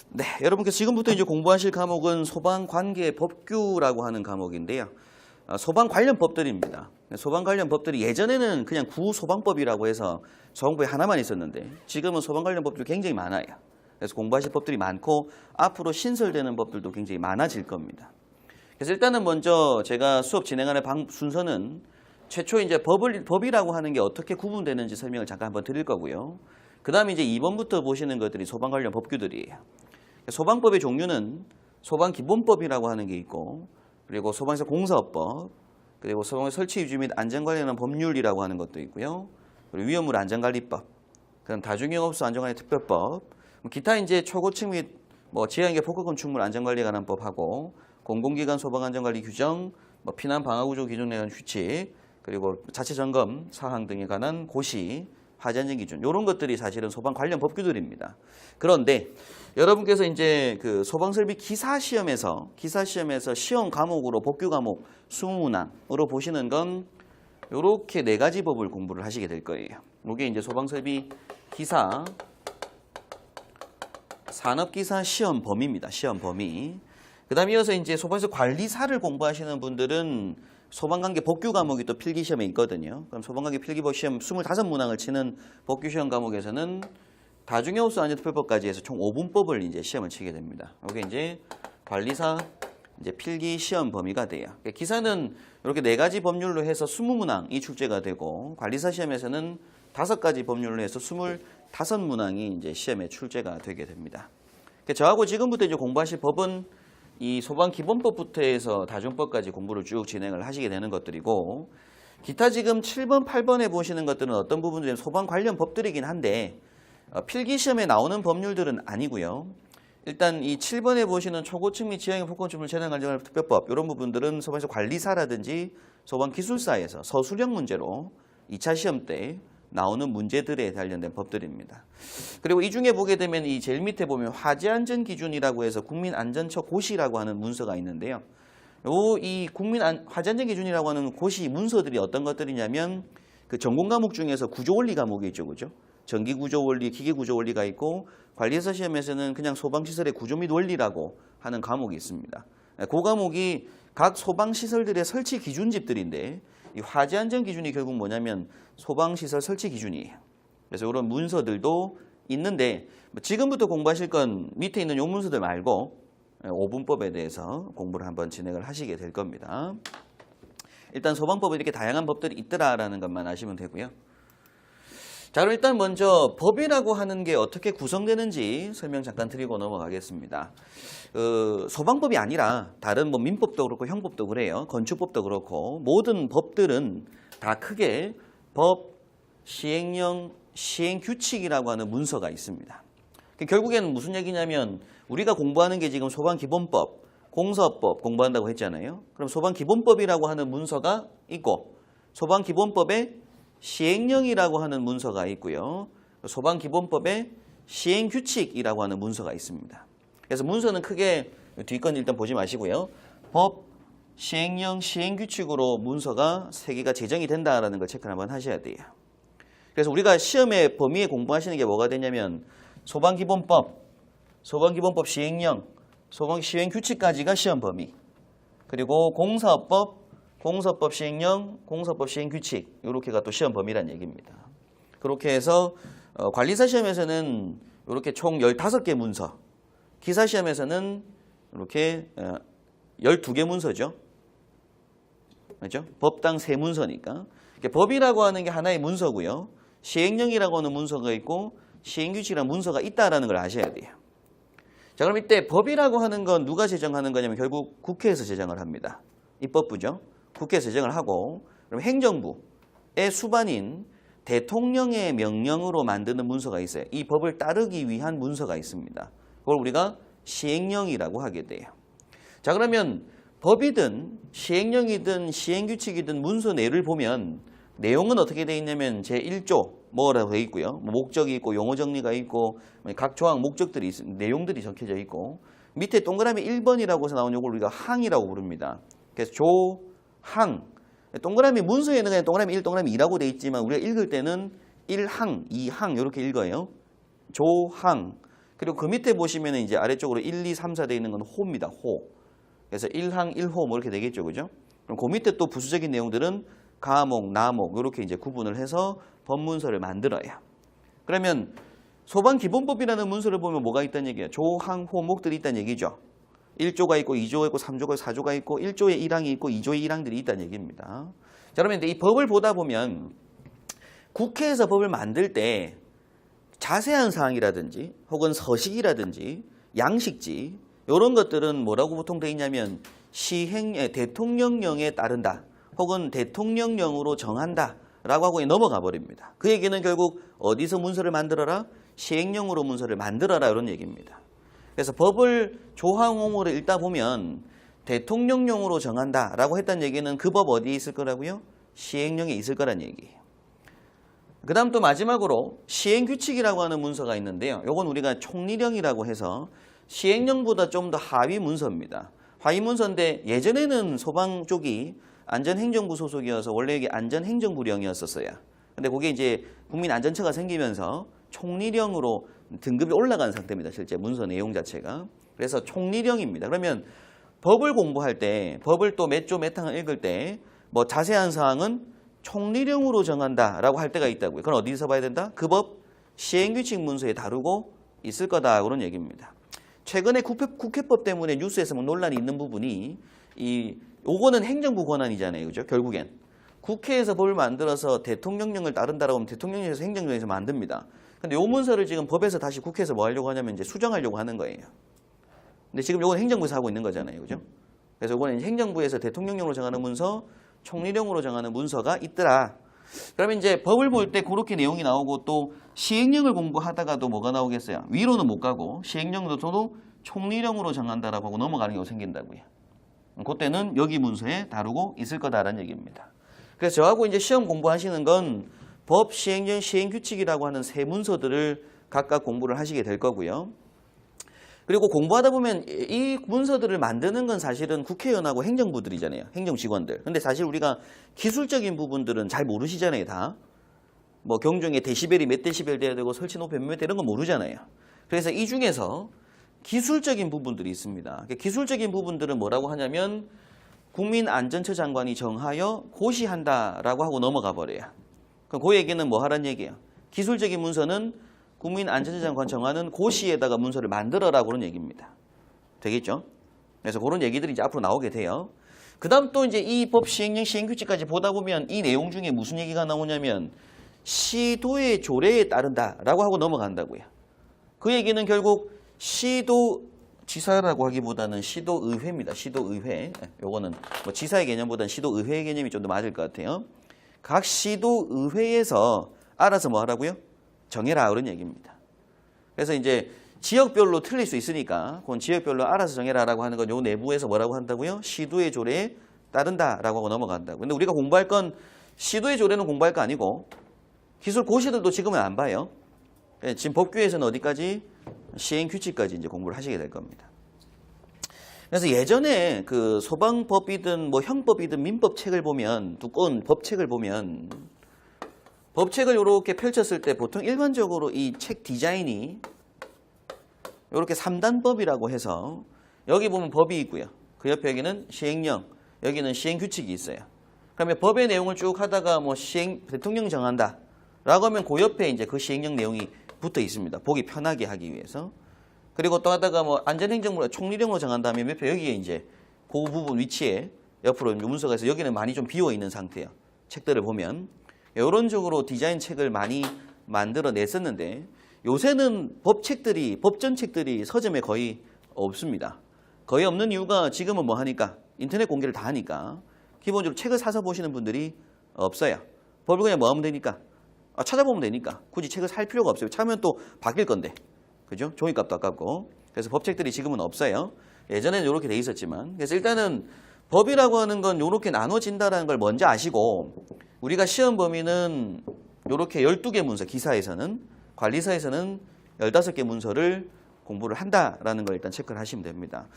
네, 여러분께서 지금부터 이제 공부하실 과목은 소방관계법규라고 하는 과목인데요. 소방 관련 법들입니다. 소방 관련 법들이 예전에는 그냥 구소방법이라고 해서 소방법이 하나만 있었는데 지금은 소방 관련 법들이 굉장히 많아요. 그래서 공부하실 법들이 많고 앞으로 신설되는 법들도 굉장히 많아질 겁니다. 그래서 일단은 먼저 제가 수업 진행하는 순서는 최초 이제 법이라고 하는 게 어떻게 구분되는지 설명을 잠깐 한번 드릴 거고요. 그 다음에 이제 2번부터 보시는 것들이 소방 관련 법규들이에요. 소방법의 종류는 소방기본법이라고 하는 게 있고, 그리고 소방에서 공사법, 그리고 소방 설치 유지 및 안전관리하는 법률이라고 하는 것도 있고요. 그리고 위험물 안전관리법, 그다음 다중영업소 안전관리 특별법, 기타 이제 초고층 및 지하인계 복합 건축물 안전관리에 관한 법하고, 공공기관 소방 안전관리 규정, 피난 방화구조 기준에 관한 규칙, 그리고 자체 점검 사항 등에 관한 고시, 화재 안전 기준 이런 것들이 사실은 소방 관련 법규들입니다. 그런데 여러분께서 이제 그 소방 설비 기사 시험에서 시험 과목으로 법규 과목 20문항으로 보시는 건 이렇게 네 가지 법을 공부를 하시게 될 거예요. 이게 이제 소방 설비 기사 산업기사 시험 범위입니다. 시험 범위. 그다음에 이어서 이제 소방에서 관리사를 공부하시는 분들은 소방관계 법규 과목이 또 필기시험에 있거든요. 그럼 소방관계 필기법 시험 25문항을 치는 법규 시험 과목에서는 다중영업소 안전특별법까지 해서 총 5분법을 이제 시험을 치게 됩니다. 이게 이제 관리사 이제 필기 시험 범위가 돼요. 기사는 이렇게 네 가지 법률로 해서 20문항이 출제가 되고 관리사 시험에서는 5가지 법률로 해서 25문항이 이제 시험에 출제가 되게 됩니다. 저하고 지금부터 이제 공부하실 법은 이 소방기본법부터 해서 다중법까지 공부를 쭉 진행을 하시게 되는 것들이고, 기타 지금 7번, 8번에 보시는 것들은 어떤 부분들은 소방 관련 법들이긴 한데 필기시험에 나오는 법률들은 아니고요. 일단 이 7번에 보시는 초고층 및 지하인계 복합건축물 재난 안전관리 특별법 이런 부분들은 소방에서 관리사라든지 소방기술사에서 서술형 문제로 2차 시험 때 나오는 문제들에 관련된 법들입니다. 그리고 이 중에 보게 되면 이 제일 밑에 보면 화재안전기준이라고 해서 국민안전처 고시라고 하는 문서가 있는데요. 이 화재안전기준이라고 하는 고시 문서들이 어떤 것들이냐면 그 전공 과목 중에서 구조원리 과목이 있죠, 그죠? 전기구조원리, 기계구조원리가 있고 관리사 시험에서는 그냥 소방시설의 구조 및 원리라고 하는 과목이 있습니다. 그 과목이 각 소방시설들의 설치 기준집들인데 이 화재안전 기준이 결국 뭐냐면 소방시설 설치 기준이에요. 그래서 이런 문서들도 있는데 지금부터 공부하실 건 밑에 있는 이 문서들 말고 5분법에 대해서 공부를 한번 진행을 하시게 될 겁니다. 일단 소방법에 이렇게 다양한 법들이 있더라라는 것만 아시면 되고요. 자, 그럼 일단 먼저 법이라고 하는 게 어떻게 구성되는지 설명 잠깐 드리고 넘어가겠습니다. 소방법이 아니라 다른 민법도 그렇고 형법도 그래요. 건축법도 그렇고 모든 법들은 다 크게 법, 시행령, 시행규칙이라고 하는 문서가 있습니다. 결국에는 무슨 얘기냐면 우리가 공부하는 게 지금 소방기본법, 공사법 공부한다고 했잖아요. 그럼 소방기본법이라고 하는 문서가 있고 소방기본법에 시행령이라고 하는 문서가 있고요. 소방기본법에 시행규칙이라고 하는 문서가 있습니다. 그래서 문서는 크게 뒷건 일단 보지 마시고요. 법, 시행령, 시행규칙으로 문서가 3개가 제정이 된다는 걸 체크를 한번 하셔야 돼요. 그래서 우리가 시험의 범위에 공부하시는 게 뭐가 되냐면 소방기본법, 소방기본법 시행령, 소방시행규칙까지가 시험 범위. 그리고 공사법, 공사법 시행령, 공사법 시행규칙 이렇게가 또 시험 범위란 얘기입니다. 그렇게 해서 관리사 시험에서는 이렇게 총 15개 문서, 기사 시험에서는 이렇게 12개 문서죠. 그렇죠? 법당 3문서니까. 법이라고 하는 게 하나의 문서고요. 시행령이라고 하는 문서가 있고 시행규칙이라는 문서가 있다는 걸 아셔야 돼요. 자, 그럼 이때 법이라고 하는 건 누가 제정하는 거냐면 결국 국회에서 제정을 합니다. 입법부죠. 국회에서 제정을 하고 그럼 행정부의 수반인 대통령의 명령으로 만드는 문서가 있어요. 이 법을 따르기 위한 문서가 있습니다. 그걸 우리가 시행령이라고 하게 돼요. 자, 그러면 법이든 시행령이든 시행규칙이든 문서 내용을 보면 내용은 어떻게 되어 있냐면 제1조 뭐라고 되어 있고요. 목적이 있고 용어 정리가 있고 각 조항 목적들이 내용들이 적혀져 있고 밑에 동그라미 1번이라고 해서 나온 이걸 우리가 항이라고 부릅니다. 그래서 조항 동그라미 문서에는 그냥 동그라미 1, 동그라미 2라고 되어 있지만 우리가 읽을 때는 1항, 2항 이렇게 읽어요. 조항. 그리고 그 밑에 보시면 이제 아래쪽으로 1, 2, 3, 4 되어 있는 건 호입니다. 호. 그래서 1항 1호 뭐 이렇게 되겠죠. 그죠? 그럼 그 밑에 또 부수적인 내용들은 가목, 나목 이렇게 이제 구분을 해서 법문서를 만들어야. 그러면 소방기본법이라는 문서를 보면 뭐가 있다는 얘기예요? 조항, 호목들이 있다는 얘기죠. 1조가 있고 2조가 있고 3조가 있고 4조가 있고 1조에 1항이 있고 2조에 1항들이 있다는 얘기입니다. 자, 그러면 이 법을 보다 보면 국회에서 법을 만들 때 자세한 사항이라든지 혹은 서식이라든지 양식지 이런 것들은 뭐라고 보통 되어 있냐면 대통령령에 따른다 혹은 대통령령으로 정한다 라고 하고 넘어가 버립니다. 그 얘기는 결국 어디서 문서를 만들어라? 시행령으로 문서를 만들어라 이런 얘기입니다. 그래서 법을 조항홍어를 읽다 보면 대통령령으로 정한다 라고 했다는 얘기는 그 법 어디에 있을 거라고요? 시행령에 있을 거란 얘기예요. 그 다음 또 마지막으로 시행규칙이라고 하는 문서가 있는데요. 이건 우리가 총리령이라고 해서 시행령보다 좀 더 하위 문서입니다. 하위 문서인데 예전에는 소방 쪽이 안전행정부 소속이어서 원래 이게 안전행정부령이었었어요. 근데 그게 이제 국민안전처가 생기면서 총리령으로 등급이 올라간 상태입니다. 실제 문서 내용 자체가. 그래서 총리령입니다. 그러면 법을 공부할 때, 법을 또 몇 조 몇 항을 읽을 때 뭐 자세한 사항은 총리령으로 정한다라고 할 때가 있다고요. 그건 어디서 봐야 된다? 그 법 시행규칙 문서에 다루고 있을 거다 그런 얘기입니다. 최근에 국회법 때문에 뉴스에서 뭐 논란이 있는 부분이 요거는 행정부 권한이잖아요. 그죠? 결국엔. 국회에서 법을 만들어서 대통령령을 따른다라고 하면 대통령령에서 행정부에서 만듭니다. 근데 요 문서를 지금 법에서 다시 국회에서 뭐 하려고 하냐면 이제 수정하려고 하는 거예요. 근데 지금 요건 행정부에서 하고 있는 거잖아요. 그죠? 그래서 요거는 행정부에서 대통령령으로 정하는 문서, 총리령으로 정하는 문서가 있더라. 그러면 이제 법을 볼 때 그렇게 내용이 나오고 또 시행령을 공부하다가도 뭐가 나오겠어요? 위로는 못 가고 시행령도 총리령으로 정한다라고 하고 넘어가는 경우가 생긴다고요. 그때는 여기 문서에 다루고 있을 거다라는 얘기입니다. 그래서 저하고 이제 시험 공부하시는 건 법, 시행령, 시행규칙이라고 하는 세 문서들을 각각 공부를 하시게 될 거고요. 그리고 공부하다 보면 이 문서들을 만드는 건 사실은 국회의원하고 행정부들이잖아요. 행정직원들. 근데 사실 우리가 기술적인 부분들은 잘 모르시잖아요. 다. 뭐 경중에 데시벨이 몇 데시벨 돼야 되고 설치 높이 몇 대 이런 건 모르잖아요. 그래서 이 중에서 기술적인 부분들이 있습니다. 기술적인 부분들은 뭐라고 하냐면 국민안전처 장관이 정하여 고시한다라고 하고 넘어가 버려요. 그럼 그 얘기는 뭐 하란 얘기예요? 기술적인 문서는 국민안전처 장관 정하는 고시에다가 문서를 만들어라 그런 얘기입니다. 되겠죠? 그래서 그런 얘기들이 이제 앞으로 나오게 돼요. 그 다음 또 이제 이 법 시행령 시행규칙까지 보다 보면 이 내용 중에 무슨 얘기가 나오냐면 시도의 조례에 따른다라고 하고 넘어간다고요. 그 얘기는 결국 시도지사라고 하기보다는 시도의회입니다. 시도의회. 요거는 뭐 지사의 개념보다는 시도의회의 개념이 좀 더 맞을 것 같아요. 각 시도의회에서 알아서 뭐 하라고요? 정해라 그런 얘기입니다. 그래서 이제 지역별로 틀릴 수 있으니까 그건 지역별로 알아서 정해라라고 하는 건 요 내부에서 뭐라고 한다고요? 시도의 조례에 따른다라고 하고 넘어간다고. 근데 우리가 공부할 건 시도의 조례는 공부할 거 아니고 기술 고시들도 지금은 안 봐요. 지금 법규에서는 어디까지? 시행규칙까지 이제 공부를 하시게 될 겁니다. 그래서 예전에 그 소방법이든 뭐 형법이든 민법책을 보면 두꺼운 법책을 보면 법책을 이렇게 펼쳤을 때 보통 일반적으로 이 책 디자인이 이렇게 3단법이라고 해서 여기 보면 법이 있고요. 그 옆에 여기는 시행령, 여기는 시행규칙이 있어요. 그러면 법의 내용을 쭉 하다가 뭐 대통령 정한다 라고 하면 그 옆에 이제 그 시행령 내용이 붙어 있습니다. 보기 편하게 하기 위해서. 그리고 또 하다가 뭐 안전행정부 총리령으로 정한다면 옆에 여기에 이제 그 부분 위치에 옆으로 문서가 있어서 여기는 많이 좀 비어 있는 상태예요. 책들을 보면. 이런 식으로 디자인 책을 많이 만들어 냈었는데 요새는 법전책들이 서점에 거의 없습니다. 거의 없는 이유가 지금은 뭐 하니까 인터넷 공개를 다 하니까 기본적으로 책을 사서 보시는 분들이 없어요. 법을 그냥 뭐 하면 되니까 찾아보면 되니까 굳이 책을 살 필요가 없어요. 차면 또 바뀔 건데 그죠? 종이값도 아깝고. 그래서 법책들이 지금은 없어요. 예전에는 이렇게 돼 있었지만. 그래서 일단은 법이라고 하는 건 이렇게 나눠진다는 걸 먼저 아시고 우리가 시험 범위는 이렇게 12개 문서, 기사에서는 관리사에서는 15개 문서를 공부를 한다라는 걸 일단 체크를 하시면 됩니다.